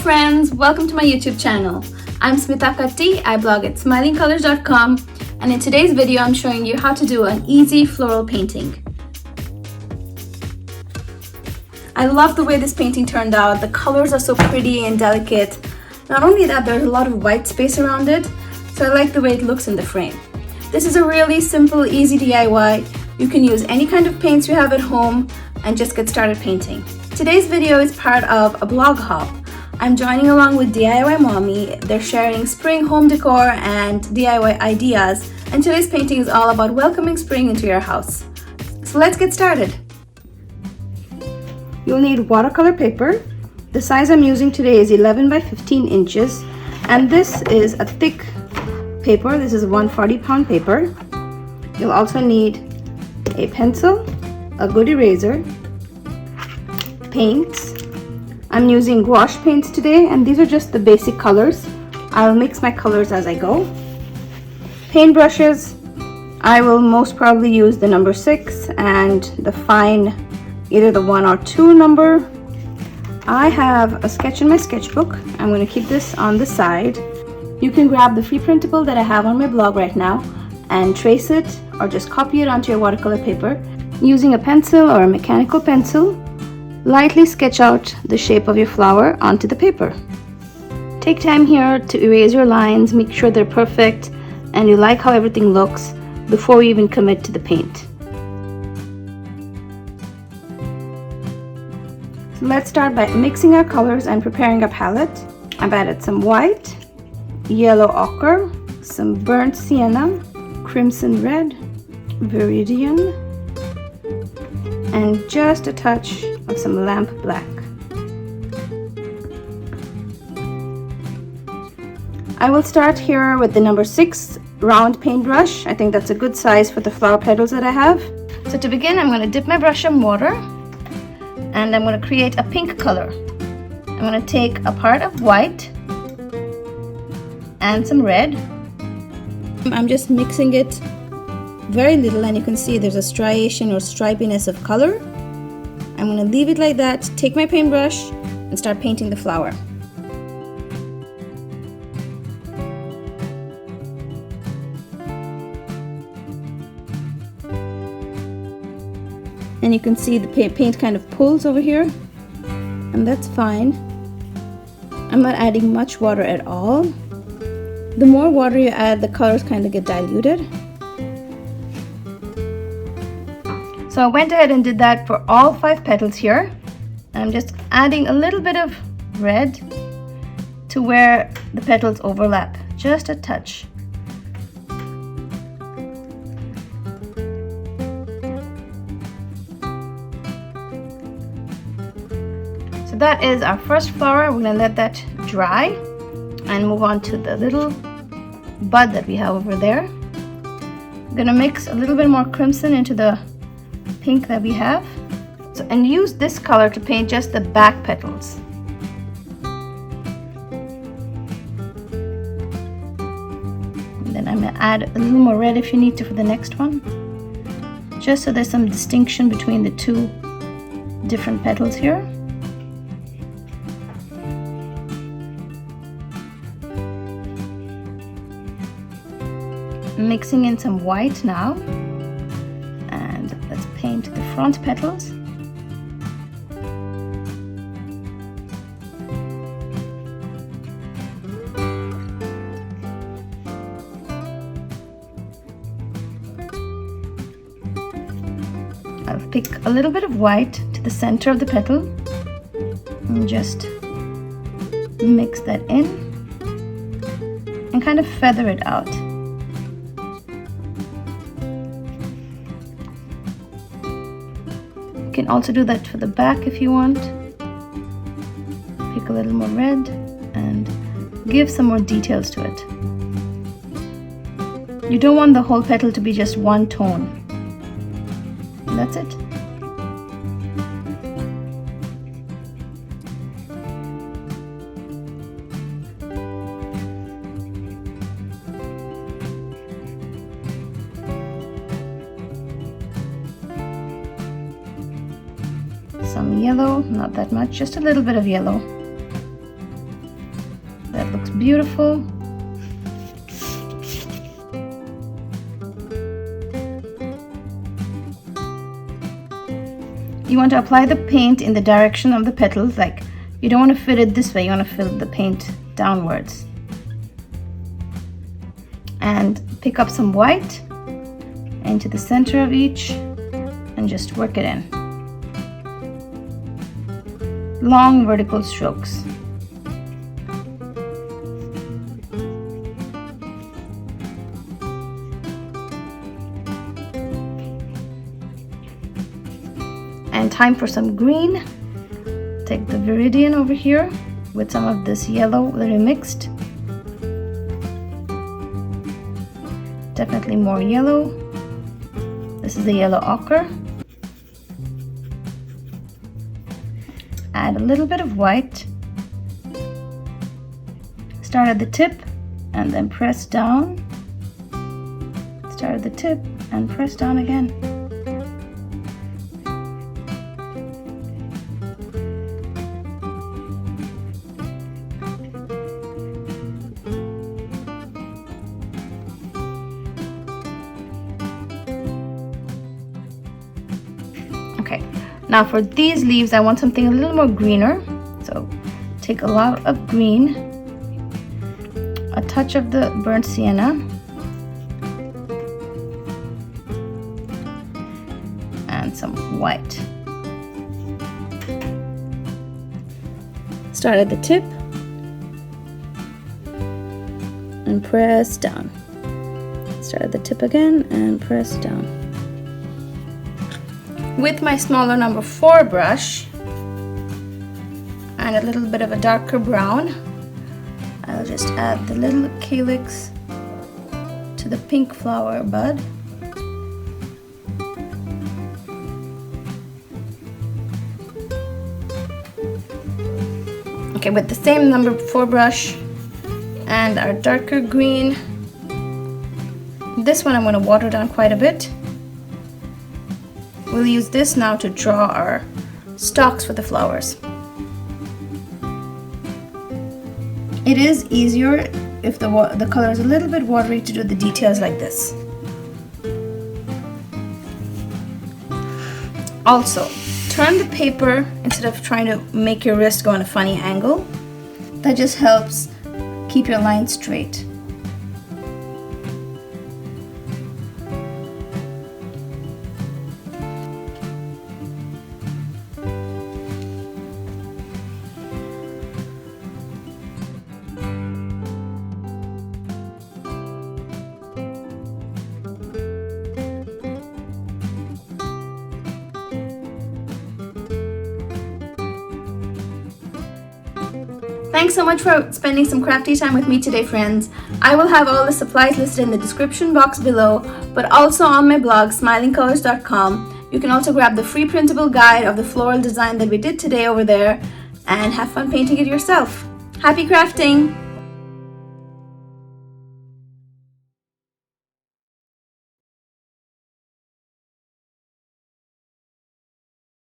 friends, welcome to my YouTube channel. I'm Smitha Katti. I blog at smilingcolors.com, and in today's video I'm showing you how to do an easy floral painting. I love the way this painting turned out. The colors are so pretty and delicate. Not only that, there's a lot of white space around it, so I like the way it looks in the frame. This is a really simple, easy DIY. You can use any kind of paints you have at home and just get started painting. Today's video is part of a blog hop. I'm joining along with DIY Mommy. They're sharing spring home decor and DIY ideas, and today's painting is all about welcoming spring into your house. So let's get started. You'll need watercolor paper. The size I'm using today is 11 by 15 inches, and this is a thick paper. This is 140-pound paper. You'll also need a pencil, a good eraser, paints. I'm using gouache paints today, and these are just the basic colors. I'll mix my colors as I go. Paint brushes, I will most probably use the number 6 and the fine, either the 1 or 2 number. I have a sketch in my sketchbook. I'm going to keep this on the side. You can grab the free printable that I have on my blog right now and trace it or just copy it onto your watercolor paper. Using a pencil or a mechanical pencil, lightly sketch out the shape of your flower onto the paper. Take time here to erase your lines, make sure they're perfect and you like how everything looks before you even commit to the paint. So let's start by mixing our colors and preparing a palette. I've added some white, yellow ochre, some burnt sienna, crimson red, viridian, and just a touch of some lamp black. I will start here with the number 6 round paintbrush. I think that's a good size for the flower petals that I have. So to begin, I'm going to dip my brush in water and I'm going to create a pink color. I'm going to take a part of white and some red. I'm just mixing it very little, and you can see there's a striation or stripiness of color. I'm going to leave it like that, take my paintbrush and start painting the flower. And you can see the paint kind of pulls over here, and that's fine. I'm not adding much water at all. The more water you add, the colors kind of get diluted. So I went ahead and did that for all 5 petals here. And I'm just adding a little bit of red to where the petals overlap, just a touch. So that is our first flower. We're going to let that dry and move on to the little bud that we have over there. I'm going to mix a little bit more crimson into the pink that we have, and use this color to paint just the back petals. And then I'm going to add a little more red if you need to for the next one, just so there's some distinction between the 2 different petals here. Mixing in some white now, and let's paint the front petals. I'll pick a little bit of white to the center of the petal and just mix that in and kind of feather it out. You can also do that for the back if you want. Pick a little more red and give some more details to it. You don't want the whole petal to be just one tone. And that's it. Some yellow, not that much, just a little bit of yellow. beautiful. You want to apply the paint in the direction of the petals, like you don't want to fill it this way, you want to fill the paint downwards. And pick up some white into the center of each and just work it in. Long vertical strokes. And time for some green. Take the viridian over here with some of this yellow that we mixed. Definitely more yellow. This is the yellow ochre. Add a little bit of white. Start at the tip and then press down. Start at the tip and press down again. Okay, now for these leaves, I want something a little more greener. So take a lot of green, a touch of the burnt sienna, and some white. Start at the tip and press down. Start at the tip again and press down. With my smaller number 4 brush and a little bit of a darker brown, I'll just add the little calyx to the pink flower bud. Okay, with the same number 4 brush and our darker green, this one I'm going to water down quite a bit. We'll use this now to draw our stalks for the flowers. It is easier if the color is a little bit watery to do the details like this. Also, turn the paper instead of trying to make your wrist go on a funny angle. That just helps keep your line straight. Thanks so much for spending some crafty time with me today, friends. I will have all the supplies listed in the description box below, but also on my blog, smilingcolors.com. You can also grab the free printable guide of the floral design that we did today over there and have fun painting it yourself. Happy crafting!